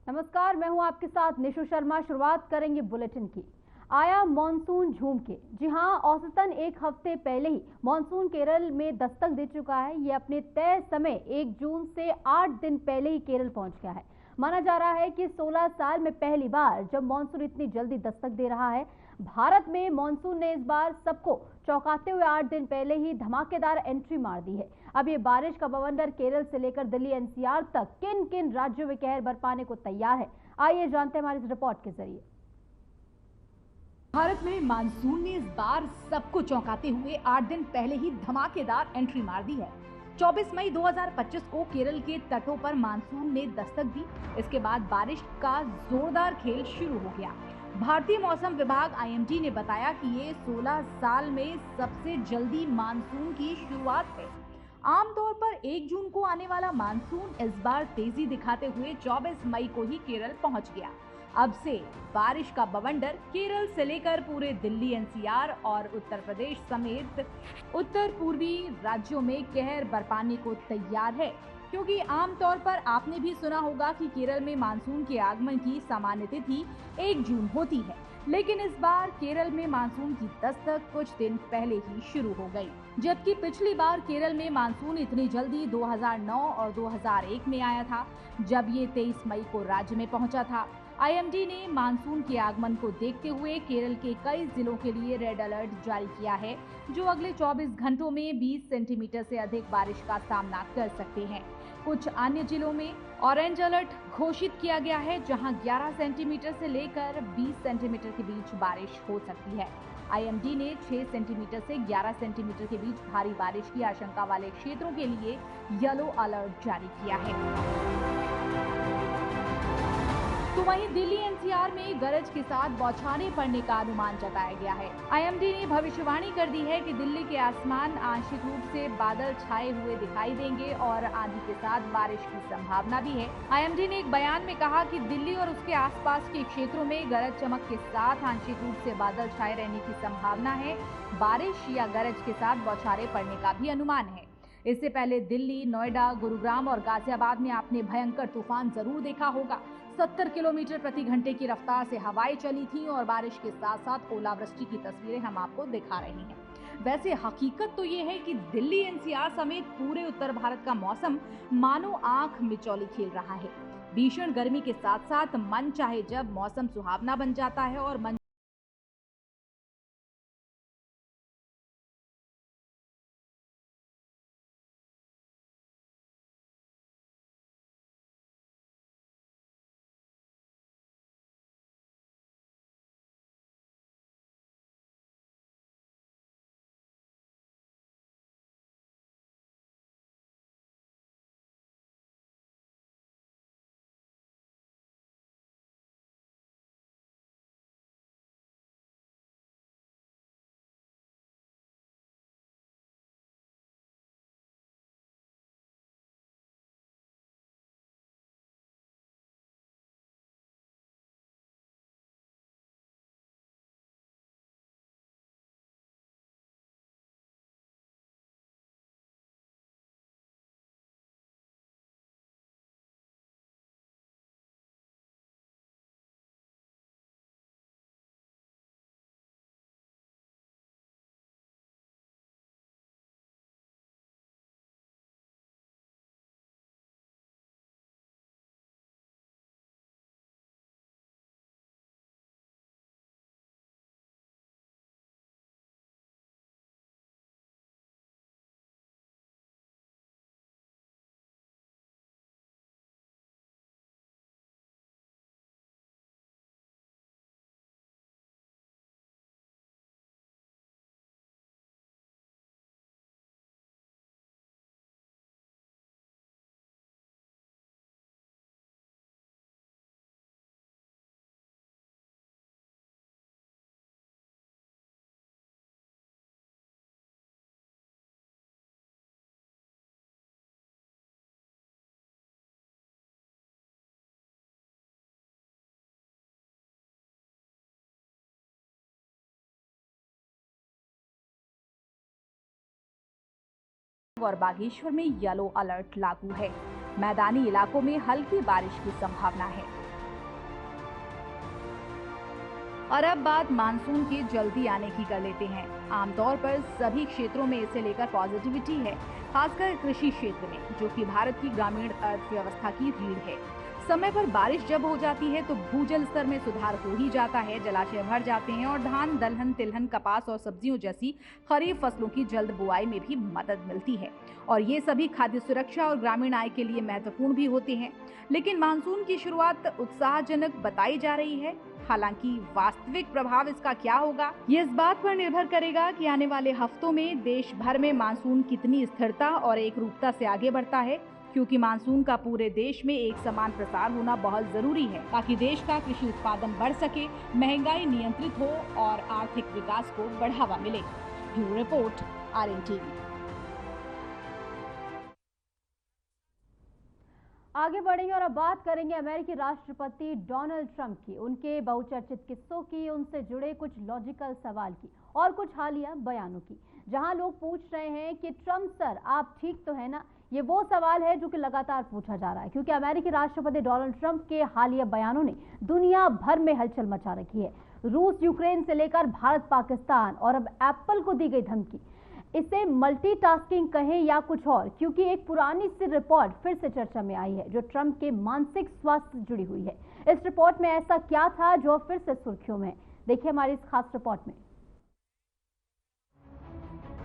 नमस्कार, मैं हूं आपके साथ निशु शर्मा। शुरुआत करेंगे बुलेटिन की। आया मॉनसून झूम के। जी हां, औसतन एक हफ्ते पहले ही मॉनसून केरल में दस्तक दे चुका है। ये अपने तय समय 1 जून से 8 दिन पहले ही केरल पहुंच गया है। माना जा रहा है कि 16 साल में पहली बार जब मॉनसून इतनी जल्दी दस्तक दे रहा है। भारत में मॉनसून ने इस बार सबको चौंकाते हुए 8 दिन पहले ही धमाकेदार एंट्री मार दी है। अब ये बारिश का बवंडर केरल से लेकर दिल्ली एनसीआर तक किन किन राज्यों में कहर बरपाने को तैयार है, आइए जानते हैं हमारी इस रिपोर्ट के जरिए। भारत में मानसून ने इस बार सबको चौंकाते हुए 8 दिन पहले ही धमाकेदार एंट्री मार दी है। 24 मई 2025 को केरल के तटों पर मानसून ने दस्तक दी। इसके बाद बारिश का जोरदार खेल शुरू हो गया। भारतीय मौसम विभाग आईएमडी ने बताया कि ये 16 साल में सबसे जल्दी मानसून की शुरुआत है। आमतौर पर 1 जून को आने वाला मानसून इस बार तेजी दिखाते हुए 24 मई को ही केरल पहुंच गया। अब से बारिश का बवंडर केरल से लेकर पूरे दिल्ली एनसीआर और उत्तर प्रदेश समेत उत्तर पूर्वी राज्यों में कहर बरपाने को तैयार है। क्योंकि आमतौर पर आपने भी सुना होगा कि केरल में मानसून के आगमन की सामान्य तिथि 1 जून होती है, लेकिन इस बार केरल में मानसून की दस्तक कुछ दिन पहले ही शुरू हो गई। जबकि पिछली बार केरल में मानसून इतनी जल्दी 2009 और 2001 में आया था, जब ये 23 मई को राज्य में पहुंचा था। आईएमडी ने मानसून के आगमन को देखते हुए केरल के कई जिलों के लिए रेड अलर्ट जारी किया है, जो अगले 24 घंटों में 20 सेंटीमीटर से अधिक बारिश का सामना कर सकते हैं। कुछ अन्य जिलों में ऑरेंज अलर्ट घोषित किया गया है, जहां 11 सेंटीमीटर से लेकर 20 सेंटीमीटर के बीच बारिश हो सकती है। आईएमडी ने 6 सेंटीमीटर से 11 सेंटीमीटर के बीच भारी बारिश की आशंका वाले क्षेत्रों के लिए येलो अलर्ट जारी किया है। तो वहीं दिल्ली एनसीआर में गरज के साथ बौछारें पड़ने का अनुमान जताया गया है। आईएमडी ने भविष्यवाणी कर दी है कि दिल्ली के आसमान आंशिक रूप से बादल छाए हुए दिखाई देंगे और आंधी के साथ बारिश की संभावना भी है। आईएमडी ने एक बयान में कहा कि दिल्ली और उसके आसपास के क्षेत्रों में गरज चमक के साथ आंशिक रूप से बादल छाए रहने की संभावना है। बारिश या गरज के साथ बौछारें पड़ने का भी अनुमान है। इससे पहले दिल्ली, नोएडा, गुरुग्राम और गाजियाबाद में आपने भयंकर तूफान जरूर देखा होगा। 70 किलोमीटर प्रति घंटे की रफ्तार से हवाएं चली थीं और बारिश के साथ साथ ओलावृष्टि की तस्वीरें हम आपको दिखा रहे हैं। वैसे हकीकत तो ये है कि दिल्ली एनसीआर समेत पूरे उत्तर भारत का मौसम मानो आंख मिचौली खेल रहा है। भीषण गर्मी के साथ साथ मन चाहे जब मौसम सुहावना बन जाता है और मन और बागेश्वर में येलो अलर्ट लागू है। मैदानी इलाकों में हल्की बारिश की संभावना है। और अब बात मानसून के जल्दी आने की कर लेते हैं। आमतौर पर सभी क्षेत्रों में इसे लेकर पॉजिटिविटी है, खासकर कृषि क्षेत्र में, जो कि भारत की ग्रामीण अर्थव्यवस्था की रीढ़ है। समय पर बारिश जब हो जाती है तो भूजल स्तर में सुधार हो ही जाता है, जलाशय भर जाते हैं और धान, दलहन, तिलहन, कपास और सब्जियों जैसी खरीफ फसलों की जल्द बुआई में भी मदद मिलती है और ये सभी खाद्य सुरक्षा और ग्रामीण आय के लिए महत्वपूर्ण भी होते हैं। लेकिन मानसून की शुरुआत उत्साहजनक बताई जा रही है, हालांकि वास्तविक प्रभाव इसका क्या होगा ये इस बात पर निर्भर करेगा कि आने वाले हफ्तों में देश भर में मानसून कितनी स्थिरता और एकरूपता से आगे बढ़ता है, क्योंकि मानसून का पूरे देश में एक समान प्रसार होना बहुत जरूरी है ताकि देश का कृषि उत्पादन बढ़ सके, महंगाई नियंत्रित हो और आर्थिक विकास को बढ़ावा मिले। Bureau report, RNTV। आगे बढ़ेंगे और अब बात करेंगे अमेरिकी राष्ट्रपति डोनाल्ड ट्रंप की, उनके बहुचर्चित किस्सों की, उनसे जुड़े कुछ लॉजिकल सवाल की और कुछ हालिया बयानों की, जहां लोग पूछ रहे हैं कि ट्रंप सर आप ठीक तो है ना। ये वो सवाल है जो कि लगातार पूछा जा रहा है, क्योंकि अमेरिकी राष्ट्रपति डोनाल्ड ट्रंप के हालिया बयानों ने दुनिया भर में हलचल मचा रखी है। रूस यूक्रेन से लेकर भारत पाकिस्तान और अब एप्पल को दी गई धमकी, इसे मल्टीटास्किंग कहें या कुछ और, क्योंकि एक पुरानी सी रिपोर्ट फिर से चर्चा में आई है जो ट्रंप के मानसिक स्वास्थ्य से जुड़ी हुई है। इस रिपोर्ट में ऐसा क्या था जो फिर से सुर्खियों में है, देखिए हमारी इस खास रिपोर्ट में।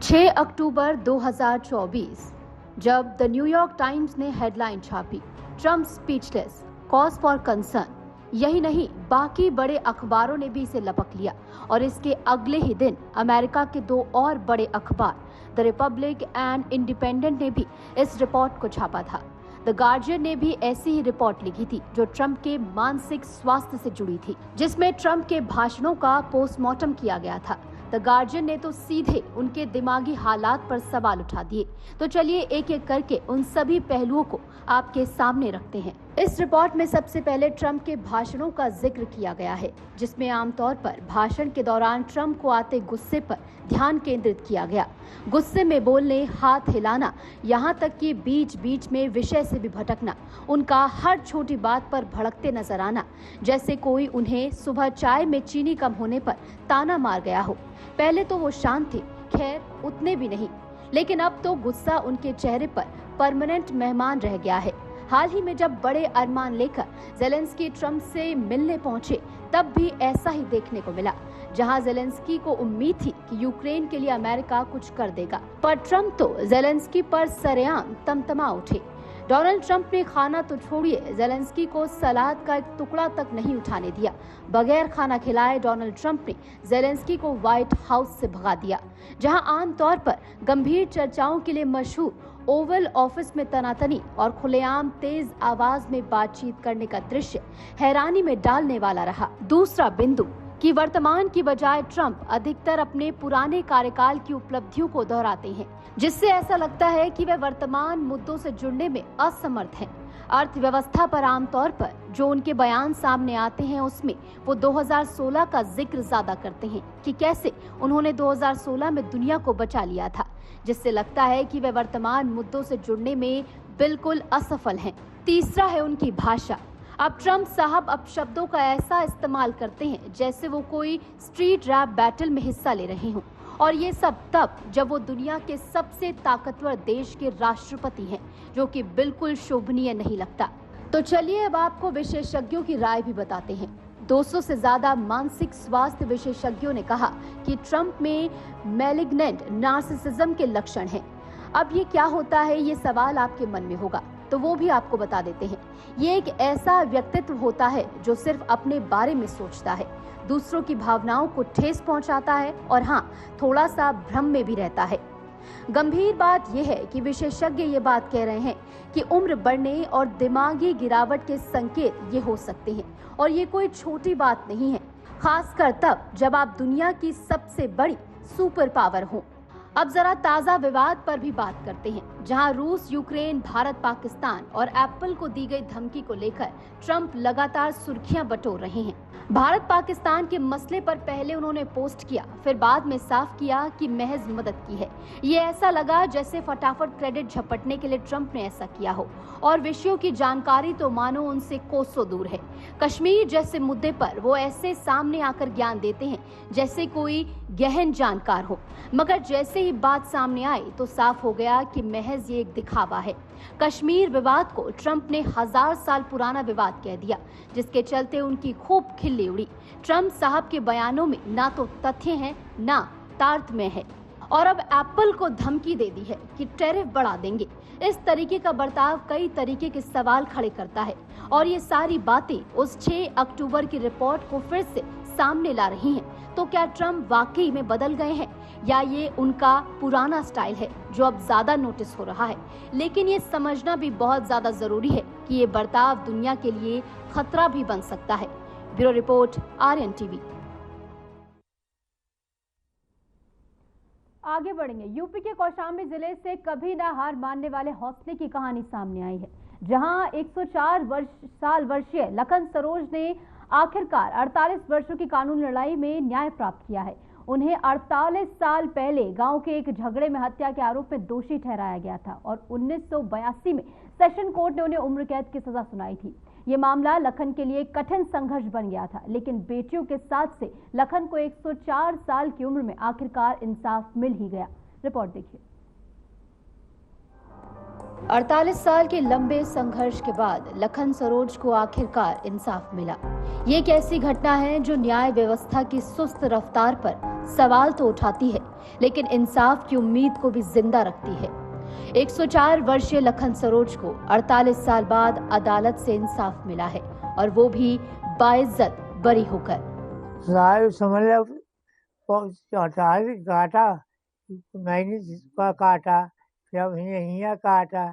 6 अक्टूबर 2024 जब द न्यूयॉर्क टाइम्स ने हेडलाइन छापी, Trump speechless, cause for concern, यही नहीं बाकी बड़े अखबारों ने भी इसे लपक लिया और इसके अगले ही दिन अमेरिका के 2 और बड़े अखबार द रिपब्लिक एंड इंडिपेंडेंट ने भी इस रिपोर्ट को छापा था। द गार्जियन ने भी ऐसी ही रिपोर्ट लिखी थी जो ट्रंप के मानसिक स्वास्थ्य से जुड़ी थी, जिसमें ट्रंप के भाषणों का पोस्टमार्टम किया गया था। द गार्जियन ने तो सीधे उनके दिमागी हालात पर सवाल उठा दिए। तो चलिए एक एक करके उन सभी पहलुओं को आपके सामने रखते हैं। इस रिपोर्ट में सबसे पहले ट्रंप के भाषणों का जिक्र किया गया है, जिसमें आमतौर पर भाषण के दौरान ट्रंप को आते गुस्से पर ध्यान केंद्रित किया गया। गुस्से में बोलने, हाथ हिलाना, यहाँ तक कि बीच बीच में विषय से भी भटकना, उनका हर छोटी बात पर भड़कते नजर आना, जैसे कोई उन्हें सुबह चाय में चीनी कम होने पर ताना मार गया हो। पहले तो वो शांत थे, खैर उतने भी नहीं, लेकिन अब तो गुस्सा उनके चेहरे पर परमानेंट मेहमान रह गया है। हाल ही में जब बड़े अरमान लेकर ज़ेलेंस्की ट्रंप से मिलने पहुंचे, तब भी ऐसा ही देखने को मिला, जहां ज़ेलेंस्की को उम्मीद थी कि यूक्रेन के लिए अमेरिका कुछ कर देगा, पर ट्रंप तो ज़ेलेंस्की पर सरेआम तमतमा उठे। डोनाल्ड ट्रंप ने खाना तो छोड़िए, ज़ेलेंस्की को सलाद का एक टुकड़ा तक नहीं उठाने दिया। बगैर खाना खिलाए डोनाल्ड ट्रंप ने ज़ेलेंस्की को व्हाइट हाउस से भगा दिया, जहां आमतौर पर गंभीर चर्चाओं के लिए मशहूर ओवल ऑफिस में तनातनी और खुलेआम तेज आवाज में बातचीत करने का दृश्य हैरानी में डालने वाला रहा। दूसरा बिंदु कि वर्तमान की बजाय ट्रंप अधिकतर अपने पुराने कार्यकाल की उपलब्धियों को दोहराते हैं, जिससे ऐसा लगता है कि वे वर्तमान मुद्दों से जुड़ने में असमर्थ हैं। अर्थव्यवस्था पर आमतौर पर जो उनके बयान सामने आते हैं, उसमें वो 2016 का जिक्र ज्यादा करते हैं कि कैसे उन्होंने 2016 में दुनिया को बचा लिया था, जिससे लगता है कि वे वर्तमान मुद्दों से जुड़ने में बिल्कुल असफल हैं। तीसरा है उनकी भाषा। अब ट्रंप साहब अब शब्दों का ऐसा इस्तेमाल करते हैं जैसे वो कोई स्ट्रीट रैप बैटल में हिस्सा ले रहे हों, और ये सब तब जब वो दुनिया के सबसे ताकतवर देश के राष्ट्रपति हैं, जो कि बिल्कुल शोभनीय नहीं लगता। तो चलिए अब आपको विशेषज्ञों की राय भी बताते हैं। 200 से ज्यादा मानसिक स्वास्थ्य विशेषज्ञों ने कहा कि ट्रंप में मैलिग्नेंट नार्सिसिज्म के लक्षण हैं। अब ये क्या होता है, ये सवाल आपके मन में होगा, तो वो भी आपको बता देते हैं। ये एक ऐसा व्यक्तित्व होता है जो सिर्फ अपने बारे में सोचता है, दूसरों की भावनाओं को ठेस पहुंचाता है और हाँ, थोड़ा सा भ्रम में भी रहता है। गंभीर बात यह है कि विशेषज्ञ ये बात कह रहे हैं कि उम्र बढ़ने और दिमागी गिरावट के संकेत ये हो सकते हैं, और ये कोई छोटी बात नहीं है, खासकर तब जब आप दुनिया की सबसे बड़ी सुपर पावर हो। अब जरा ताजा विवाद पर भी बात करते हैं। जहां रूस, यूक्रेन, भारत, पाकिस्तान और एप्पल को दी गई धमकी को लेकर ट्रंप लगातार सुर्खियां बटोर रहे हैं। भारत पाकिस्तान के मसले पर पहले उन्होंने पोस्ट किया, फिर बाद में साफ किया कि महज मदद की है। ये ऐसा लगा जैसे फटाफट क्रेडिट झपटने के लिए ट्रंप ने ऐसा किया हो, और विषयों की जानकारी तो मानो उनसे कोसों दूर है। कश्मीर जैसे मुद्दे पर वो ऐसे सामने आकर ज्ञान देते हैं जैसे कोई गहन जानकार हो, मगर जैसे ही बात सामने आई तो साफ हो गया कि महज ये एक दिखावा है। कश्मीर विवाद को ट्रंप ने 1000 साल पुराना विवाद कह दिया, जिसके चलते उनकी खूब खिल्ली उड़ी। ट्रंप साहब के बयानों में ना तो तथ्य हैं, ना तारतम्य है, और अब एप्पल को धमकी दे दी है कि टैरिफ बढ़ा देंगे। इस तरीके का बर्ताव कई तरीके के सवाल खड़े करता है, और ये सारी बातें उस 6 अक्टूबर की रिपोर्ट को फिर से सामने ला रही हैं। तो क्या ट्रंप वाकई में बदल गए हैं, या ये उनका पुराना स्टाइल है जो अब ज्यादा नोटिस हो रहा है? लेकिन ये समझना भी बहुत ज्यादा जरूरी है कि ये बर्ताव दुनिया के लिए खतरा भी बन सकता है। Bureau report, Aryan TV. आगे बढ़ेंगे। यूपी के कौशाम्बी जिले से कभी ना हार मानने वाले हौसले की कहानी सामने आई है, जहां 104 साल वर्षीय लखन सरोज ने आखिरकार 48 वर्षों की कानूनी लड़ाई में न्याय प्राप्त किया है। उन्हें 48 साल पहले गांव के एक झगड़े में हत्या के आरोप में दोषी ठहराया गया था, और 1982 में सेशन कोर्ट ने उन्हें उम्र कैद की सजा सुनाई थी। ये मामला लखन के लिए कठिन संघर्ष बन गया था, लेकिन बेटियों के साथ से लखन को 104 साल की उम्र में आखिरकार इंसाफ मिल ही गया। रिपोर्ट देखिए। 48 साल के लंबे संघर्ष के बाद लखन सरोज को आखिरकार इंसाफ मिला। ये एक ऐसी घटना है जो न्याय व्यवस्था की सुस्त रफ्तार पर सवाल तो उठाती है, लेकिन इंसाफ की उम्मीद को भी जिंदा रखती है। 104 वर्षीय लखन सरोज को 48 साल बाद अदालत से इंसाफ मिला है, और वो भी बाइज्जत बरी होकर। समझ लो काटा, मैंने काटा, जब हिया काटा।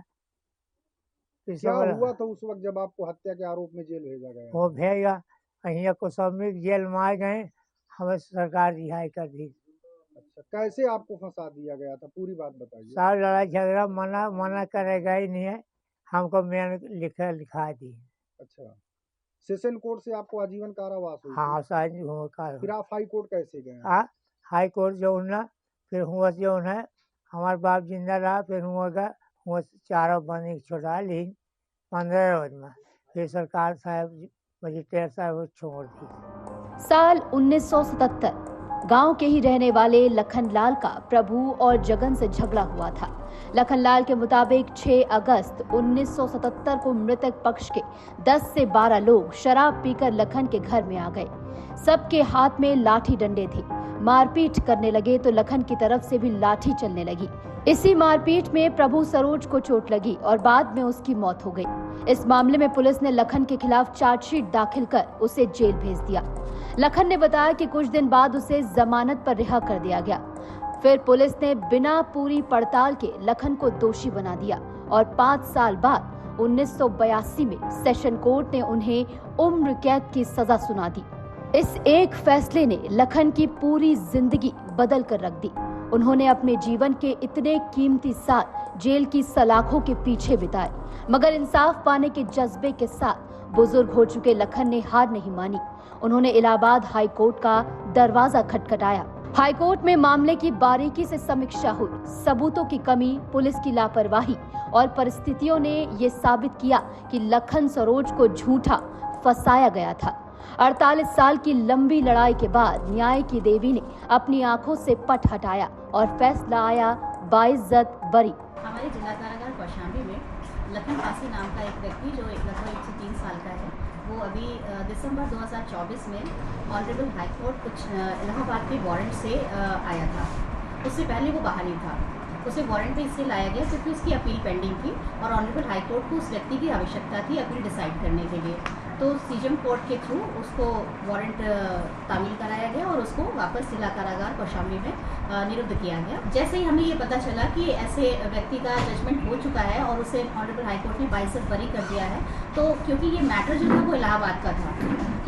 क्या हुआ था उस वक्त जब आपको हत्या के आरोप में जेल भेजा गया? वो भेजा हिया को सब जेल में आ गए, हमें सरकार रिहाई कर दी। अच्छा, कैसे आपको फंसा दिया गया था, पूरी बात बताइए। सारा लड़ाई झगड़ा मना करेगा ही नहीं है, हमको मैंने लिखा दी। अच्छा, सेशन कोर्ट से आपको आजीवन कारावास हुई? हाँ, फिर आप हाई कोर्ट कैसे गए? हाई कोर्ट जो ना, फिर हुआ जो है हमारे बाप जिंदा रहा, फिर हुआ चारों बने छोड़ा, लेकिन 15 रोज में फिर सरकार साहब मजिस्ट्रेट साहब छोड़ दी। साल 1977 गांव के ही रहने वाले लखनलाल का प्रभु और जगन से झगड़ा हुआ था। लखनलाल के मुताबिक 6 अगस्त 1977 को मृतक पक्ष के 10 से 12 लोग शराब पीकर लखन के घर में आ गए। सबके हाथ में लाठी डंडे थे। मारपीट करने लगे तो लखन की तरफ से भी लाठी चलने लगी। इसी मारपीट में प्रभु सरोज को चोट लगी और बाद में उसकी मौत हो गई। इस मामले में पुलिस ने लखन के खिलाफ चार्जशीट दाखिल कर उसे जेल भेज दिया। लखन ने बताया कि कुछ दिन बाद उसे जमानत पर रिहा कर दिया गया। फिर पुलिस ने बिना पूरी पड़ताल के लखन को दोषी बना दिया, और 5 साल बाद 1982 में सेशन कोर्ट ने उन्हें उम्र कैद की सजा सुना दी। इस एक फैसले ने लखन की पूरी जिंदगी बदल कर रख दी। उन्होंने अपने जीवन के इतने कीमती साल जेल की सलाखों के पीछे बिताए, मगर इंसाफ पाने के जज्बे के साथ बुजुर्ग हो चुके लखन ने हार नहीं मानी। उन्होंने इलाहाबाद हाई कोर्ट का दरवाजा खटखटाया। हाई कोर्ट में मामले की बारीकी से समीक्षा हुई। सबूतों की कमी, पुलिस की लापरवाही और परिस्थितियों ने ये साबित किया कि लखन सरोज को झूठा फंसाया गया था। 48 साल की लंबी लड़ाई के बाद न्याय की देवी ने अपनी आंखों से पट हटाया और फैसला आया बाइज्जत बरी। हमारे जिला कारागार कौशाम्बी में लखन पासी नाम का एक व्यक्ति जो लगभग 103 साल का है, वो अभी दिसंबर 2024 में ऑनरेबल हाई कोर्ट कुछ इलाहाबाद के वारंट से आया था। उससे पहले वो बाहर ही था। उसे वारंट पे इसलिए लाया गया क्योंकि उसकी अपील पेंडिंग थी और ऑनरेबल हाई कोर्ट को उस व्यक्ति की आवश्यकता थी अपील डिसाइड करने के लिए। तो सीजम कोर्ट के थ्रू उसको वारंट तामील कराया गया और उसको वापस जिला कारागार कौशाम्बी में निरुद्ध किया गया। जैसे ही हमें ये पता चला कि ऐसे व्यक्ति का जजमेंट हो चुका है और उसे ऑनरेबल हाई कोर्ट ने बाइज्जत बरी कर दिया है, तो क्योंकि ये मैटर जो था वो इलाहाबाद का था,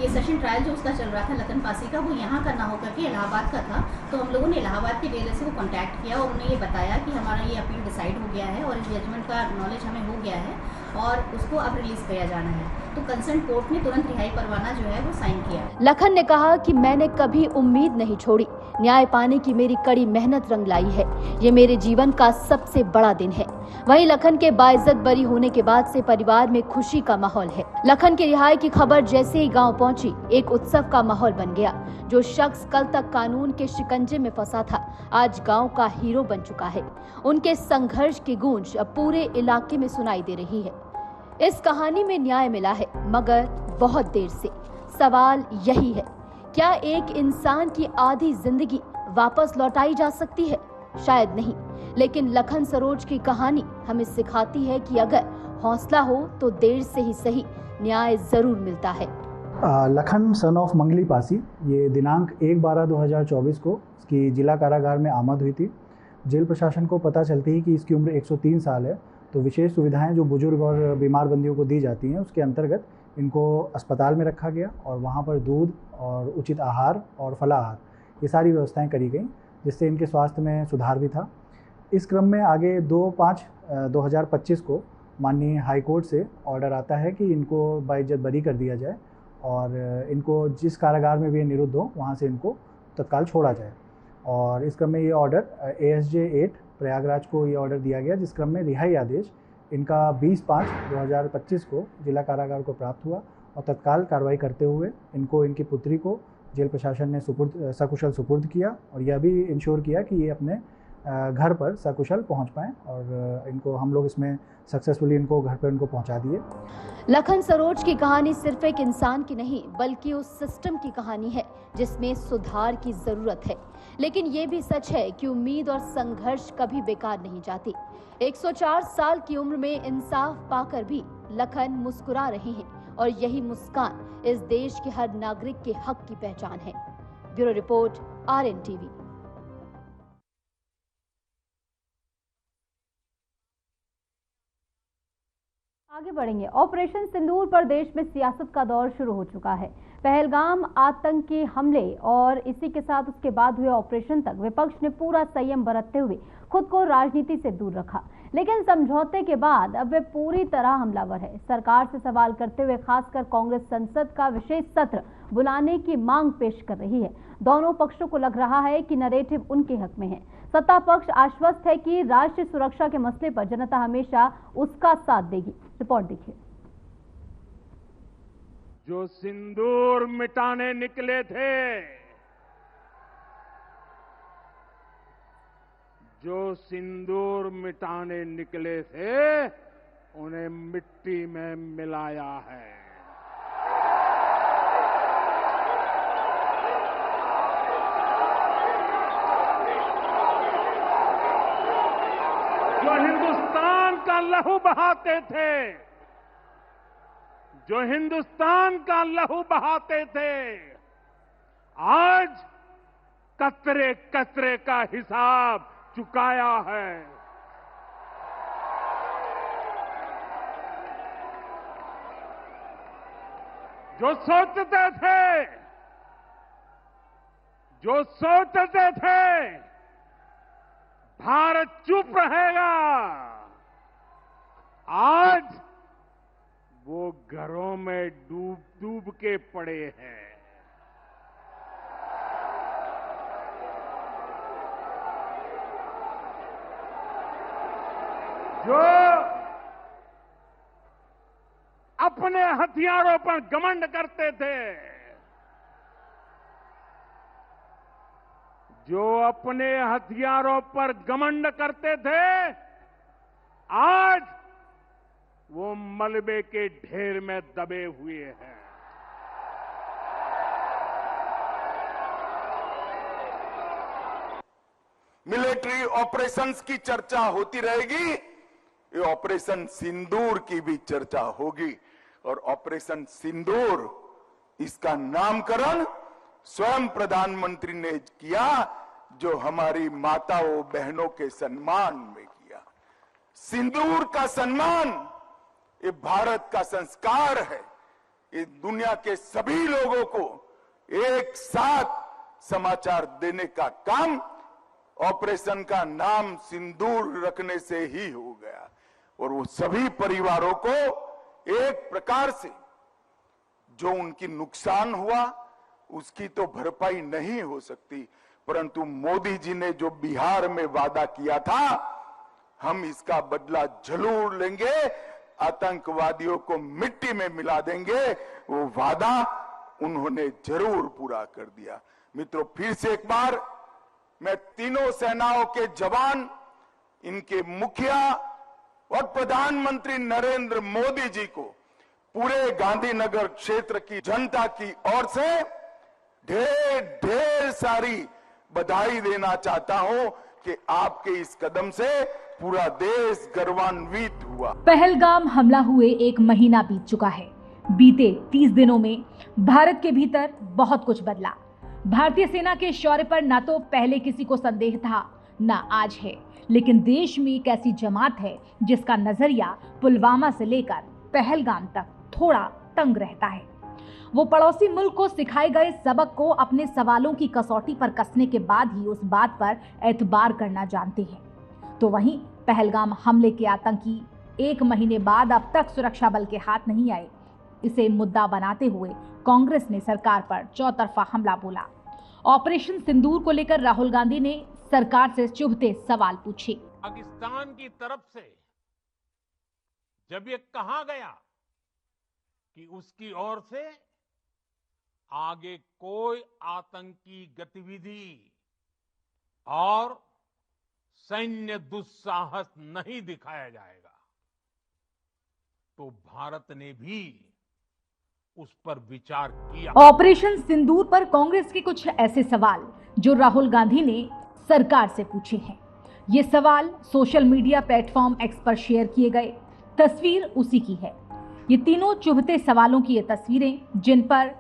ये सेशन ट्रायल जो उसका चल रहा था लखन पासी का, वो यहाँ का ना होकर के इलाहाबाद का था। तो हम लोगों ने इलाहाबाद के डीएलएसए को कॉन्टैक्ट किया और उन्हें ये बताया कि हमारा ये अपील डिसाइड हो गया है और इस जजमेंट का नॉलेज हमें हो गया है और उसको अब रिलीज़ किया जाना है। तो कंसर्न कोर्ट ने तुरंत रिहाई परवाना जो है वो साइन किया। लखन ने कहा कि मैंने कभी उम्मीद नहीं छोड़ी, न्याय पाने की मेरी कड़ी मेहनत रंग लाई है, ये मेरे जीवन का सबसे बड़ा दिन है। वहीं लखन के बाइज्जत बरी होने के बाद से परिवार में खुशी का माहौल है। लखन की रिहाई की खबर जैसे ही गांव पहुंची, एक उत्सव का माहौल बन गया। जो शख्स कल तक कानून के शिकंजे में फंसा था, आज गांव का हीरो बन चुका है। उनके संघर्ष की गूंज अब पूरे इलाके में सुनाई दे रही है। इस कहानी में न्याय मिला है, मगर बहुत देर से। सवाल यही है, क्या एक इंसान की आधी जिंदगी वापस लौटाई जा सकती है? शायद नहीं, लेकिन लखन सरोज की कहानी हमें सिखाती है कि अगर हौसला हो तो देर से ही सही न्याय जरूर मिलता है। लखन सन ऑफ मंगली पासी, ये दिनांक 1/12/2024 को इसकी जिला कारागार में आमद हुई थी। जेल प्रशासन को पता चलती ही कि इसकी उम्र 103 साल है, तो विशेष सुविधाएं जो बुजुर्ग और बीमार बंदियों को दी जाती हैं, उसके अंतर्गत इनको अस्पताल में रखा गया और वहाँ पर दूध और उचित आहार और फलाहार, ये सारी व्यवस्थाएं करी गई, जिससे इनके स्वास्थ्य में सुधार भी था। इस क्रम में आगे 2/5/2025 को माननीय हाईकोर्ट से ऑर्डर आता है कि इनको बाइज्जत बरी कर दिया जाए और इनको जिस कारागार में भी ये निरुद्ध हो वहाँ से इनको तत्काल छोड़ा जाए। और इस क्रम में ये ऑर्डर ASJ 8 प्रयागराज को ये ऑर्डर दिया गया, जिस क्रम में रिहाई आदेश इनका 20/5/2025 को जिला कारागार को प्राप्त हुआ और तत्काल कार्रवाई करते हुए इनको इनकी पुत्री को जेल प्रशासन ने सकुशल सुपुर्द किया और यह भी इंश्योर किया कि ये अपने घर पर सकुशल पहुंच पाएं और इनको हम लोग इसमें सक्सेसफुली इनको घर पर इनको पहुंचा दिए। लखन सरोज की कहानी सिर्फ एक इंसान की नहीं, बल्कि उस सिस्टम की कहानी है जिसमें सुधार की जरूरत है। लेकिन ये भी सच है कि उम्मीद और संघर्ष कभी बेकार नहीं जाती। 104 साल की उम्र में इंसाफ पाकर भी लखन मुस्कुरा रहे हैं और यही मुस्कान इस देश के हर नागरिक के हक की पहचान है। Bureau report, RN TV। आगे बढ़ेंगे। ऑपरेशन सिंदूर पर देश में सियासत का दौर शुरू हो चुका है। पहलगाम आतंकी हमले और इसी के साथ उसके बाद हुए ऑपरेशन तक विपक्ष ने पूरा संयम बरतते हुए खुद को राजनीति से दूर रखा, लेकिन समझौते के बाद अब वे पूरी तरह हमलावर है। सरकार से सवाल करते हुए खासकर कांग्रेस संसद का विशेष सत्र बुलाने की मांग पेश कर रही है। दोनों पक्षों को लग रहा है कि नैरेटिव उनके हक में है। सत्ता पक्ष आश्वस्त है कि राष्ट्रीय सुरक्षा के मसले पर जनता हमेशा उसका साथ देगी। रिपोर्ट देखिए। जो सिंदूर मिटाने निकले थे, जो सिंदूर मिटाने निकले थे, उन्हें मिट्टी में मिलाया है। जो हिंदुस्तान का लहू बहाते थे, जो हिंदुस्तान का लहू बहाते थे, आज कतरे कतरे का हिसाब चुकाया है। जो सोचते थे भारत चुप रहेगा, आज वो घरों में डूब के पड़े हैं। जो अपने हथियारों पर घमंड करते थे, जो अपने हथियारों पर घमंड करते थे, आज वो मलबे के ढेर में दबे हुए हैं। मिलिट्री ऑपरेशंस की चर्चा होती रहेगी, ये ऑपरेशन सिंदूर की भी चर्चा होगी। और ऑपरेशन सिंदूर, इसका नामकरण स्वयं प्रधानमंत्री ने किया, जो हमारी माताओं बहनों के सम्मान में किया। सिंदूर का सम्मान ये भारत का संस्कार है, इस दुनिया के सभी लोगों को एक साथ समाचार देने का काम ऑपरेशन का नाम सिंदूर रखने से ही हो गया। और वो सभी परिवारों को एक प्रकार से जो उनकी नुकसान हुआ उसकी तो भरपाई नहीं हो सकती, परंतु मोदी जी ने जो बिहार में वादा किया था, हम इसका बदला जरूर लेंगे, आतंकवादियों को मिट्टी में मिला देंगे, वो वादा उन्होंने जरूर पूरा कर दिया। मित्रों, फिर से एक बार मैं तीनों सेनाओं के जवान, इनके मुखिया और प्रधानमंत्री नरेंद्र मोदी जी को पूरे गांधीनगर क्षेत्र की जनता की ओर से ढेर ढेर सारी बधाई देना चाहता हूं कि आपके इस कदम से पूरा देश गर्वान्वित हुआ। पहलगाम हमला हुए 1 महीना बीत चुका है। बीते 30 दिनों में भारत के भीतर बहुत कुछ बदला। भारतीय सेना के शौर्य पर न तो पहले किसी को संदेह था, न आज है, लेकिन देश में एक ऐसी जमात है जिसका नजरिया पुलवामा से लेकर पहलगाम तक थोड़ा तंग रहता है। वो पड़ोसी मुल्क को सिखाए गए सबक को अपने सवालों की कसौटी पर कसने के बाद ही उस बात पर एतबार करना जानते हैं। तो वहीं पहलगाम हमले के आतंकी 1 महीने बाद अब तक सुरक्षा बल के हाथ नहीं आए। इसे मुद्दा बनाते हुए कांग्रेस ने सरकार पर चौतरफा हमला बोला। ऑपरेशन सिंदूर को लेकर राहुल गांधी ने सरकार से चुभते सवाल पूछे। पाकिस्तान की तरफ से जब ये कहा गया कि उसकी ओर से आगे कोई आतंकी गतिविधि और सैन्य दुस्साहस नहीं दिखाया जाएगा, तो भारत ने भी उस पर विचार किया। ऑपरेशन सिंदूर पर कांग्रेस के कुछ ऐसे सवाल जो राहुल गांधी ने सरकार से पूछे हैं। ये सवाल सोशल मीडिया प्लेटफॉर्म एक्स पर शेयर किए गए। तस्वीर उसी की है। ये तीनों चुभते सवालों की ये तस्वीरें जिन पर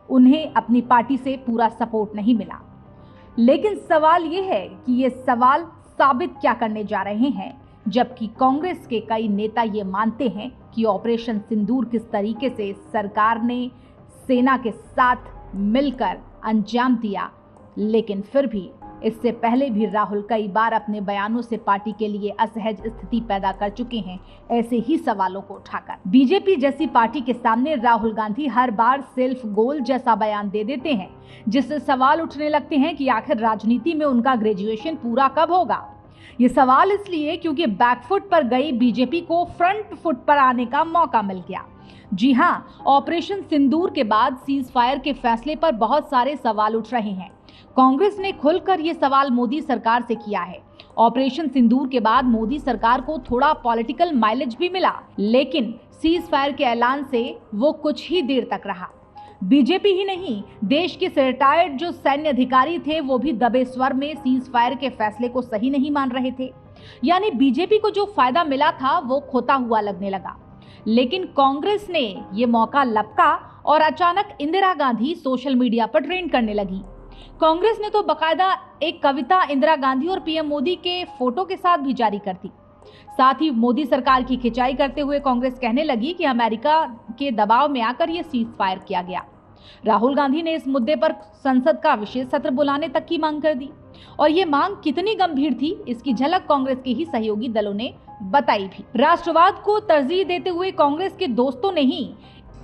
उन्हें अपनी पार्टी से पूरा सपोर्ट नहीं मिला। लेकिन सवाल ये है कि ये सवाल साबित क्या करने जा रहे हैं, जबकि कांग्रेस के कई नेता ये मानते हैं कि ऑपरेशन सिंदूर किस तरीके से सरकार ने सेना के साथ मिलकर अंजाम दिया। लेकिन फिर भी इससे पहले भी राहुल कई बार अपने बयानों से पार्टी के लिए असहज स्थिति पैदा कर चुके हैं, ऐसे ही सवालों को उठाकर। बीजेपी जैसी पार्टी के सामने राहुल गांधी हर बार सेल्फ गोल जैसा बयान दे देते हैं, जिससे सवाल उठने लगते हैं कि आखिर राजनीति में उनका ग्रेजुएशन पूरा कब होगा। ये सवाल इसलिए क्योंकि बैकफुट पर गई बीजेपी को फ्रंट फुट पर आने का मौका मिल गया। जी हां, ऑपरेशन सिंदूर के बाद सीज फायर के फैसले पर बहुत सारे सवाल उठ रहे हैं। कांग्रेस ने खुलकर ये सवाल मोदी सरकार से किया है। ऑपरेशन सिंदूर के बाद मोदी सरकार को थोड़ा पॉलिटिकल माइलेज भी मिला, लेकिन सीज फायर के ऐलान से वो कुछ ही देर तक रहा। बीजेपी ही नहीं, देश के रिटायर्ड जो सैन्य अधिकारी थे वो भी दबे स्वर में सीज फायर के फैसले को सही नहीं मान रहे थे। यानी बीजेपी को जो फायदा मिला था वो खोता हुआ लगने लगा। लेकिन कांग्रेस ने ये मौका लपका और अचानक इंदिरा गांधी सोशल मीडिया पर ट्रेंड करने लगी। कांग्रेस ने तो बकायदा एक कविता इंदिरा गांधी और पीएम मोदी के फोटो के साथ भी जारी कर दी। साथ ही मोदी सरकार की खिंचाई करते हुए कांग्रेस कहने लगी कि अमेरिका के दबाव में आकर यह सीज फायर किया गया। राहुल गांधी ने इस मुद्दे पर संसद का विशेष सत्र बुलाने तक की मांग कर दी, और ये मांग कितनी गंभीर थी इसकी झलक कांग्रेस के ही सहयोगी दलों ने बताई भी। राष्ट्रवाद को तरजीह देते हुए कांग्रेस के दोस्तों ने ही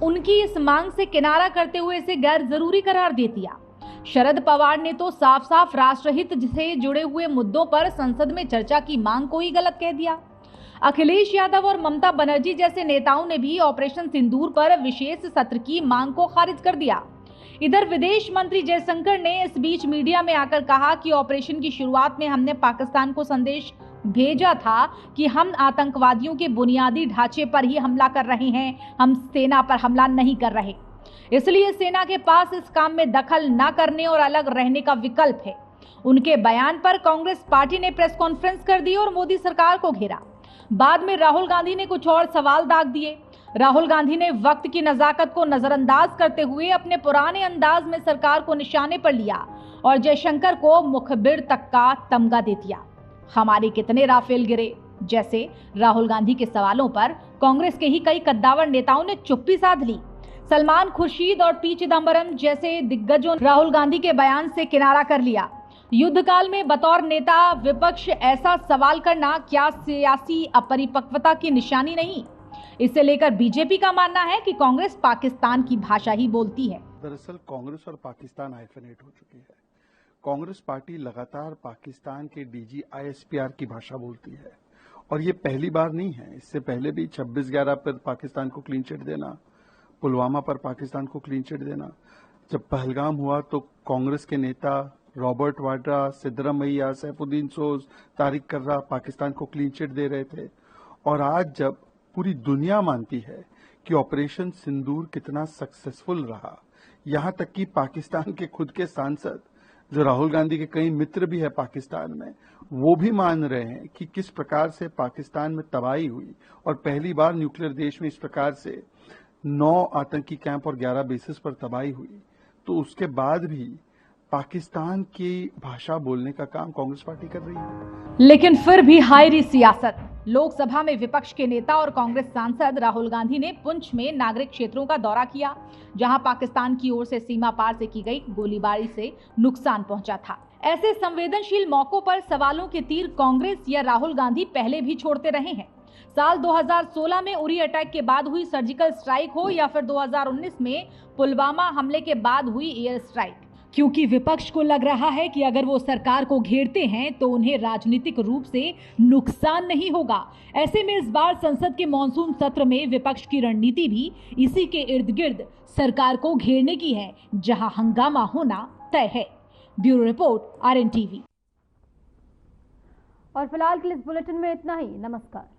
उनकी इस मांग से किनारा करते हुए इसे गैर जरूरी करार दे दिया। शरद पवार ने तो साफ साफ राष्ट्रहित से जुड़े हुए मुद्दों पर संसद में चर्चा की मांग को ही गलत कह दिया। अखिलेश यादव और ममता बनर्जी जैसे नेताओं ने भी ऑपरेशन सिंदूर पर विशेष सत्र की मांग को खारिज कर दिया। इधर विदेश मंत्री जयशंकर ने इस बीच मीडिया में आकर कहा कि ऑपरेशन की शुरुआत में हमने पाकिस्तान को संदेश भेजा था कि हम आतंकवादियों के बुनियादी ढांचे पर ही हमला कर रहे हैं, हम सेना पर हमला नहीं कर रहे। इसलिए सेना के पास इस काम में दखल न करने और अलग रहने का विकल्प है। उनके बयान पर कांग्रेस पार्टी ने प्रेस कॉन्फ्रेंस कर दी और मोदी सरकार को घेरा। बाद में राहुल गांधी ने कुछ और सवाल दाग दिए। राहुल गांधी ने वक्त की नजाकत को नजरअंदाज करते हुए अपने पुराने अंदाज में सरकार को निशाने पर लिया और जयशंकर को मुखबिर तक का तमगा दे दिया। हमारे कितने राफेल गिरे जैसे राहुल गांधी के सवालों पर कांग्रेस के ही कई कद्दावर नेताओं ने चुप्पी साध ली। सलमान खुर्शीद और पी चिदम्बरम जैसे दिग्गजों ने राहुल गांधी के बयान से किनारा कर लिया। युद्ध काल में बतौर नेता विपक्ष ऐसा सवाल करना क्या सियासी अपरिपक्वता की निशानी नहीं? इसे लेकर बीजेपी का मानना है कि कांग्रेस पाकिस्तान की भाषा ही बोलती है। दरअसल कांग्रेस और पाकिस्तान हाइफेनेट हो चुकी है। कांग्रेस पार्टी लगातार पाकिस्तान के डीजी आईएसपीआर की भाषा बोलती है और ये पहली बार नहीं है। इससे पहले भी 26/11 पर पाकिस्तान को क्लीन चिट देना, पुलवामा पर पाकिस्तान को क्लीन चिट देना, जब पहलगाम हुआ तो कांग्रेस के नेता रॉबर्ट वाड्रा, सिद्धरामैया, सैफुद्दीन सोज, तारिक कर्रा पाकिस्तान को क्लीन चिट दे रहे थे। और आज जब पूरी दुनिया मानती है कि ऑपरेशन सिंदूर कितना सक्सेसफुल रहा, यहां तक कि पाकिस्तान के खुद के सांसद जो राहुल गांधी के कई मित्र भी है पाकिस्तान में, वो भी मान रहे हैं कि किस प्रकार से पाकिस्तान में तबाही हुई और पहली बार न्यूक्लियर देश में इस प्रकार से 9 आतंकी कैंप और 11 बेसिस पर तबाही हुई, तो उसके बाद भी पाकिस्तान की भाषा बोलने का काम कांग्रेस पार्टी कर रही है। लेकिन फिर भी हायरी सियासत। लोकसभा में विपक्ष के नेता और कांग्रेस सांसद राहुल गांधी ने पुंछ में नागरिक क्षेत्रों का दौरा किया, जहां पाकिस्तान की ओर से सीमा पार से की गई गोलीबारी से नुकसान पहुंचा था। ऐसे संवेदनशील मौकों पर सवालों के तीर कांग्रेस या राहुल गांधी पहले भी छोड़ते रहे हैं। साल 2016 में उरी अटैक के बाद हुई सर्जिकल स्ट्राइक हो या फिर 2019 में पुलवामा हमले के बाद हुई एयर स्ट्राइक, क्योंकि विपक्ष को लग रहा है कि अगर वो सरकार को घेरते हैं तो उन्हें राजनीतिक रूप से नुकसान नहीं होगा। ऐसे में इस बार संसद के मॉनसून सत्र में विपक्ष की रणनीति भी इसी के इर्द गिर्द सरकार को घेरने की है, जहां हंगामा होना तय है। Bureau report, RNTV। और फिलहाल के लिए इस बुलेटिन में इतना ही। नमस्कार।